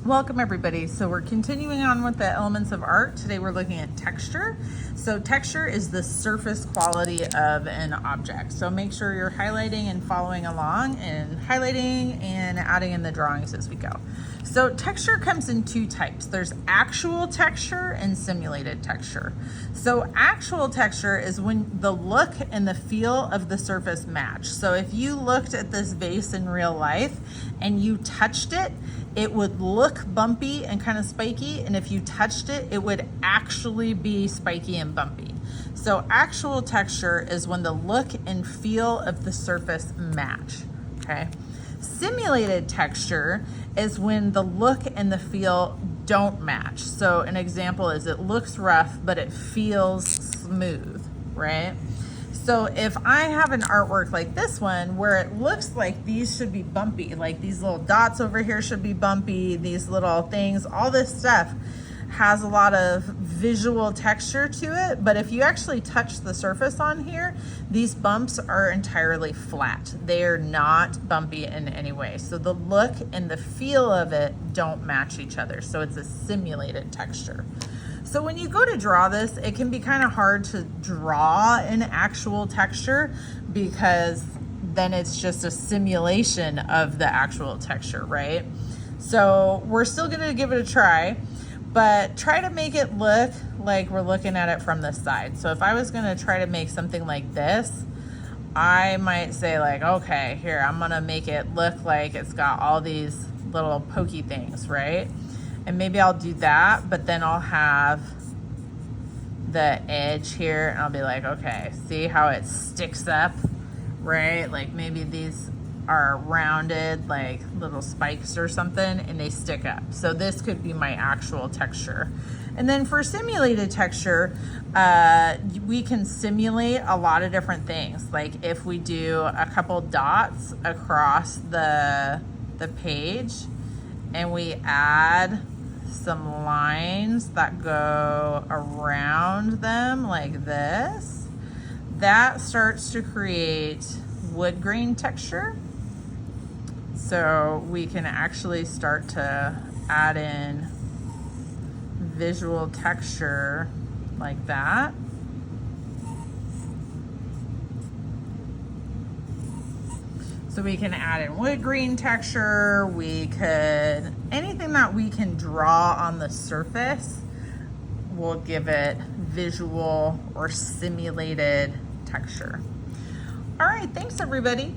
Welcome everybody. So we're continuing on with the elements of art. Today we're looking at texture. So texture is the surface quality of an object. So make sure you're highlighting and following along and highlighting and adding in the drawings as we go. So texture comes in two types. There's actual texture and simulated texture. So actual texture is when the look and the feel of the surface match. So if you looked at this vase in real life and you touched it, it would look bumpy and kind of spiky, and if you touched it, it would actually be spiky and bumpy. So actual texture is when the look and feel of the surface match, okay? Simulated texture is when the look and the feel don't match. So an example is it looks rough, but it feels smooth, right? So if I have an artwork like this one where it looks like these should be bumpy, like these little dots over here should be bumpy, these little things, all this stuff has a lot of visual texture to it, but if you actually touch the surface on here, these bumps are entirely flat. They are not bumpy in any way. So the look and the feel of it don't match each other. So it's a simulated texture. So when you go to draw this, it can be kind of hard to draw an actual texture because then it's just a simulation of the actual texture, right? So we're still gonna give it a try, but try to make it look like we're looking at it from the side. So if I was gonna try to make something like this, I might say like, okay, here, I'm gonna make it look like it's got all these little pokey things, right? And maybe I'll do that, but then I'll have the edge here and I'll be like, okay, see how it sticks up, right? Like maybe these are rounded like little spikes or something and they stick up. So this could be my actual texture. And then for simulated texture, we can simulate a lot of different things. Like if we do a couple dots across the page and we add some lines that go around them like this, that starts to create wood grain texture. So we can actually start to add in visual texture like that. So we can add in wood grain texture, we could, anything that we can draw on the surface will give it visual or simulated texture. All right, thanks everybody.